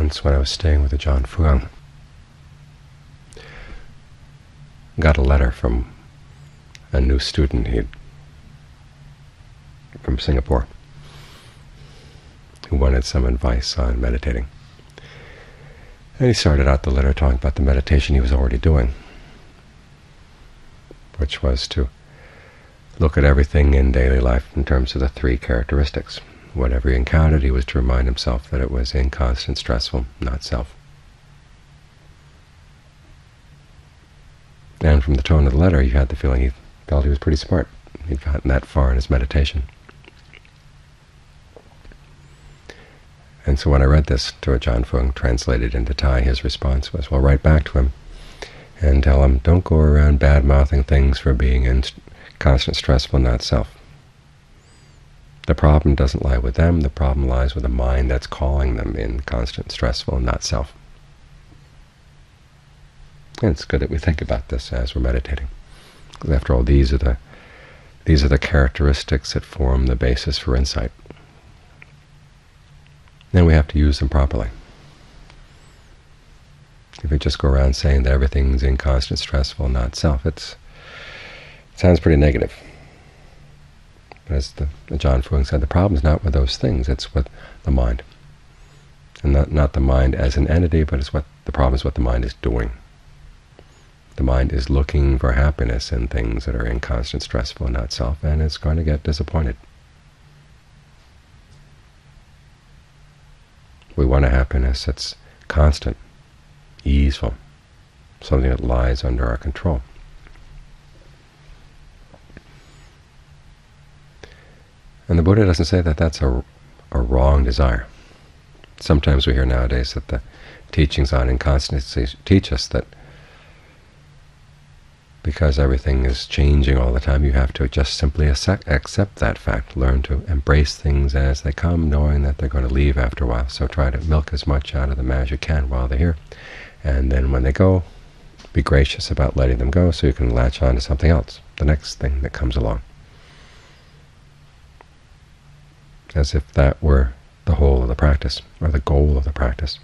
once when I was staying with Ajahn Fuang, got a letter from a new student from Singapore who wanted some advice on meditating. And he started out the letter talking about the meditation he was already doing, which was to look at everything in daily life in terms of the three characteristics. Whatever he encountered, he was to remind himself that it was inconstant, stressful, not self. And from the tone of the letter, you had the feeling he felt he was pretty smart. He'd gotten that far in his meditation. And so when I read this to Ajahn Fuang, translated into Thai, his response was, well, write back to him and tell him, don't go around bad-mouthing things for being in constant, stressful, not self. The problem doesn't lie with them. The problem lies with the mind that's calling them in constant, stressful, not self. And it's good that we think about this as we're meditating, because after all, these are the characteristics that form the basis for insight. And we have to use them properly. If we just go around saying that everything's inconstant, stressful, not self, it sounds pretty negative. But as Ajahn Fuang said, the problem is not with those things, it's with the mind. And not the mind as an entity, but the problem is what the mind is doing. The mind is looking for happiness in things that are inconstant, stressful, not self, and it's going to get disappointed. We want a happiness that's constant, easeful, something that lies under our control. And the Buddha doesn't say that that's a wrong desire. Sometimes we hear nowadays that the teachings on inconstancy teach us that because everything is changing all the time, you have to just simply accept that fact, learn to embrace things as they come, knowing that they're going to leave after a while. So try to milk as much out of them as you can while they're here. And then when they go, be gracious about letting them go so you can latch on to something else, the next thing that comes along. As if that were the whole of the practice, or the goal of the practice.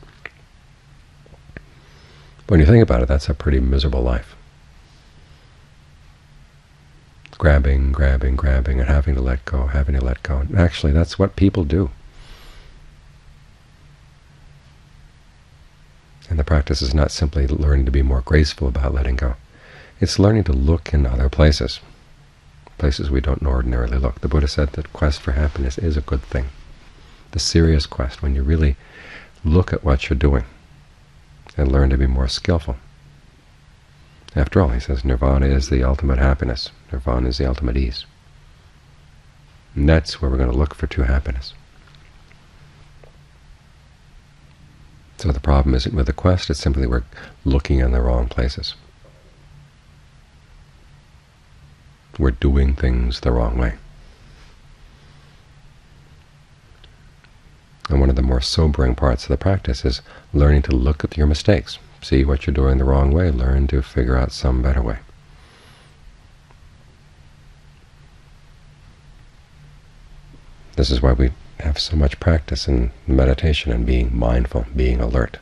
When you think about it, that's a pretty miserable life. Grabbing, grabbing, grabbing, and having to let go, having to let go. And actually, that's what people do. And the practice is not simply learning to be more graceful about letting go. It's learning to look in other places, places we don't ordinarily look. The Buddha said that quest for happiness is a good thing. The serious quest, when you really look at what you're doing and learn to be more skillful. After all, he says, nirvana is the ultimate happiness. Nirvana is the ultimate ease. And that's where we're going to look for true happiness. So the problem isn't with the quest, it's simply we're looking in the wrong places. We're doing things the wrong way. And one of the more sobering parts of the practice is learning to look at your mistakes. See what you're doing the wrong way, learn to figure out some better way. This is why we have so much practice in meditation and being mindful, being alert,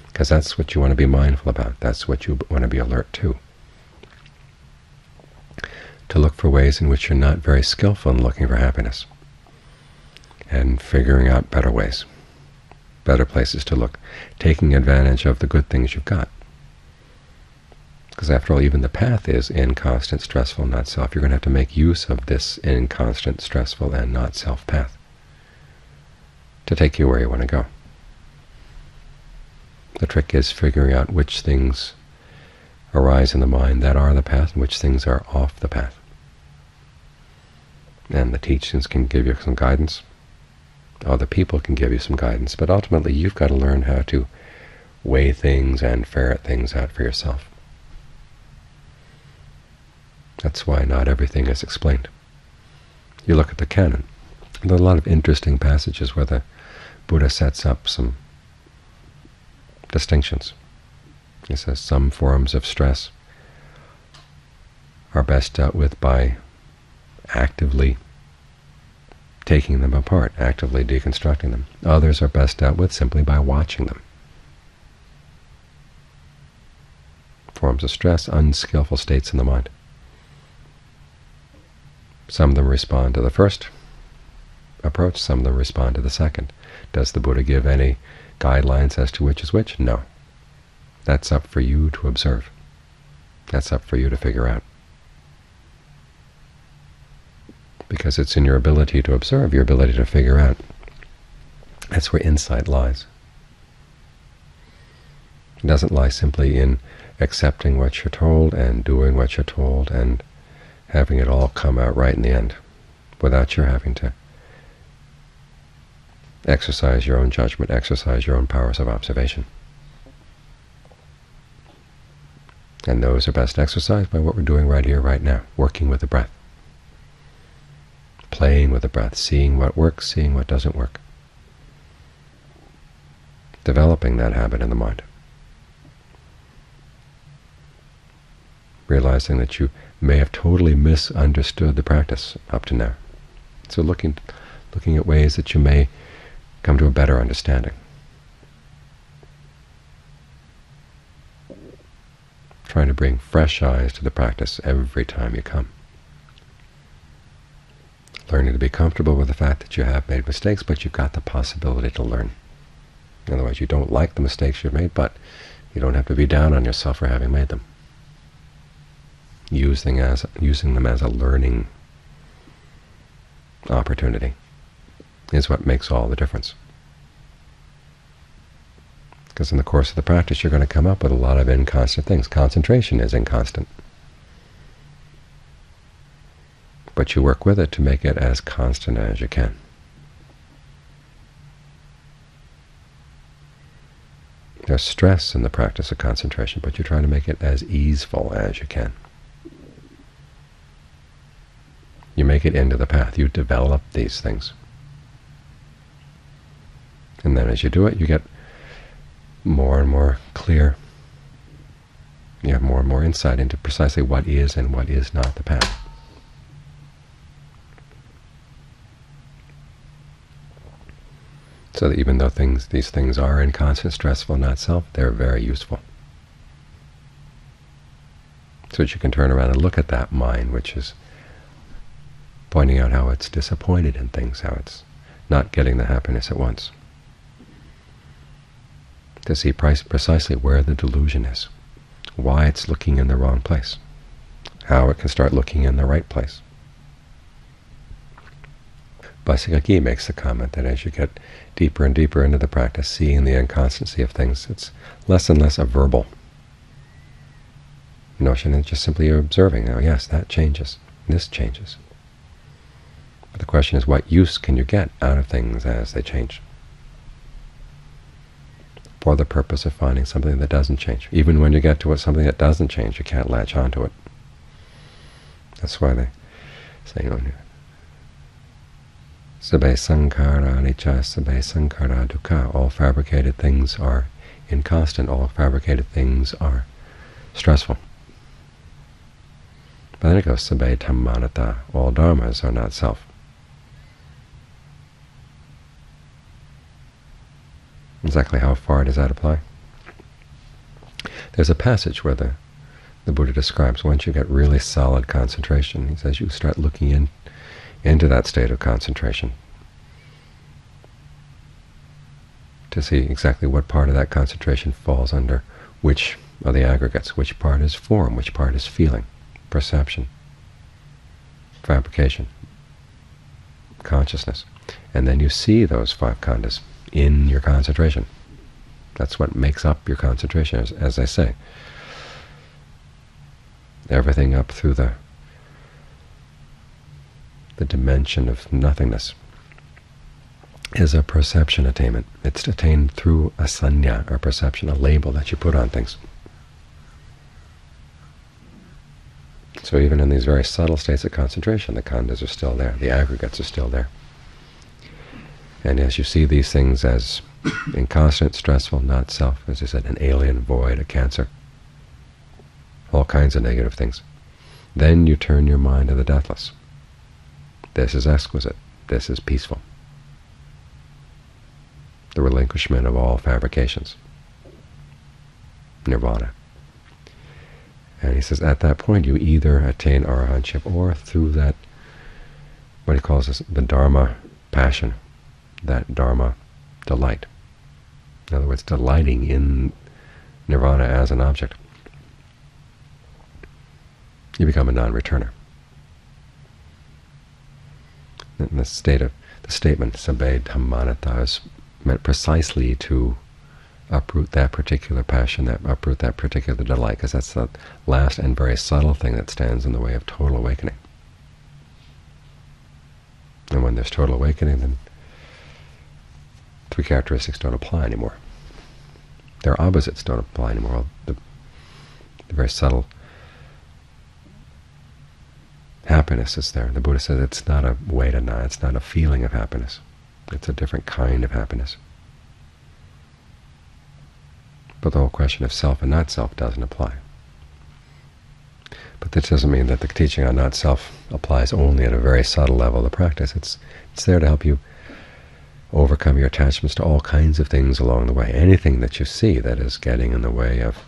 because that's what you want to be mindful about. That's what you want to be alert to look for ways in which you're not very skillful in looking for happiness and figuring out better ways, better places to look, taking advantage of the good things you've got. Because after all, even the path is inconstant, stressful, not self. You're going to have to make use of this inconstant, stressful, and not self path to take you where you want to go. The trick is figuring out which things arise in the mind that are the path and which things are off the path. And the teachings can give you some guidance. Other people can give you some guidance, but ultimately you've got to learn how to weigh things and ferret things out for yourself. That's why not everything is explained. You look at the canon, there are a lot of interesting passages where the Buddha sets up some distinctions. He says some forms of stress are best dealt with by actively taking them apart, actively deconstructing them. Others are best dealt with simply by watching them, forms of stress, unskillful states in the mind. Some of them respond to the first approach, some of them respond to the second. Does the Buddha give any guidelines as to which is which? No. That's up for you to observe. That's up for you to figure out. Because it's in your ability to observe, your ability to figure out. That's where insight lies. It doesn't lie simply in accepting what you're told and doing what you're told and having it all come out right in the end, without your having to exercise your own judgment, exercise your own powers of observation. And those are best exercised by what we're doing right here, right now, working with the breath, playing with the breath, seeing what works, seeing what doesn't work, developing that habit in the mind, realizing that you may have totally misunderstood the practice up to now. So looking at ways that you may come to a better understanding. Trying to bring fresh eyes to the practice every time you come. Learning to be comfortable with the fact that you have made mistakes, but you've got the possibility to learn. Otherwise, you don't like the mistakes you've made, but you don't have to be down on yourself for having made them. Using them as a learning opportunity is what makes all the difference. Because in the course of the practice, you're going to come up with a lot of inconstant things. Concentration is inconstant. But you work with it to make it as constant as you can. There's stress in the practice of concentration, but you're trying to make it as easeful as you can. You make it into the path. You develop these things. And then as you do it, you get more and more clear. You have more and more insight into precisely what is and what is not the path. So that even though these things are inconstant, stressful, not self, they're very useful. So that you can turn around and look at that mind, which is pointing out how it's disappointed in things, how it's not getting the happiness it wants. To see precisely where the delusion is, why it's looking in the wrong place, how it can start looking in the right place. Bhasikaki makes the comment that as you get deeper and deeper into the practice, seeing the inconstancy of things, it's less and less a verbal notion, and just simply observing, oh yes, that changes, this changes. But the question is, what use can you get out of things as they change? For the purpose of finding something that doesn't change. Even when you get to something that doesn't change, you can't latch onto it. That's why they say, Sabbe sankhara anicca, sabbe sankhara dukkha. All fabricated things are inconstant. All fabricated things are stressful. But then it goes, sabbe dhamma anatta. All dharmas are not self. Exactly how far does that apply? There's a passage where the Buddha describes once you get really solid concentration, he says you start looking into that state of concentration to see exactly what part of that concentration falls under which of the aggregates, which part is form, which part is feeling, perception, fabrication, consciousness. And then you see those five khandhas in your concentration. That's what makes up your concentration, as I say. Everything up through the dimension of nothingness is a perception attainment. It's attained through a sanya, or perception, a label that you put on things. So even in these very subtle states of concentration, the khandhas are still there, the aggregates are still there. And as you see these things as inconstant, stressful, not self, as I said, an alien, void, a cancer, all kinds of negative things, then you turn your mind to the deathless. This is exquisite. This is peaceful. The relinquishment of all fabrications. Nirvana. And he says, at that point you either attain arahantship, or through that, what he calls the Dharma passion, that Dharma delight. In other words, delighting in nirvana as an object, you become a non-returner. And the statement "Sabbe Dhammanata" is meant precisely to uproot that particular passion, uproot that particular delight, because that's the last and very subtle thing that stands in the way of total awakening. And when there's total awakening, then three characteristics don't apply anymore. Their opposites don't apply anymore. The very subtle happiness is there. The Buddha says it's not a vedana, it's not a feeling of happiness. It's a different kind of happiness. But the whole question of self and not self doesn't apply. But this doesn't mean that the teaching on not self applies only at a very subtle level of the practice. It's there to help you overcome your attachments to all kinds of things along the way. Anything that you see that is getting in the way of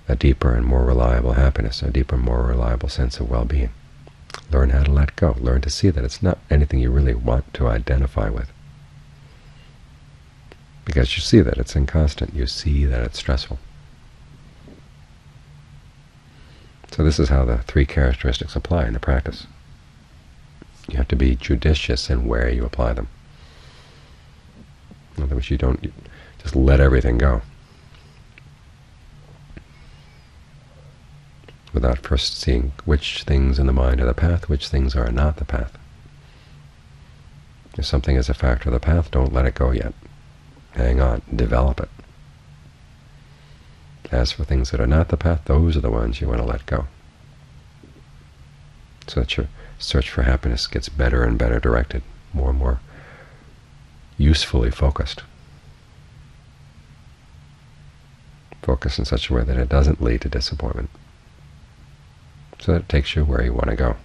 a deeper and more reliable happiness, a deeper, more reliable sense of well-being. Learn how to let go. Learn to see that it's not anything you really want to identify with. Because you see that it's inconstant. You see that it's stressful. So this is how the three characteristics apply in the practice. You have to be judicious in where you apply them. In other words, you don't just let everything go without first seeing which things in the mind are the path, which things are not the path. If something is a factor of the path, don't let it go yet. Hang on, develop it. As for things that are not the path, those are the ones you want to let go, so that your search for happiness gets better and better directed, more and more usefully focused. Focus in such a way that it doesn't lead to disappointment, so that it takes you where you want to go.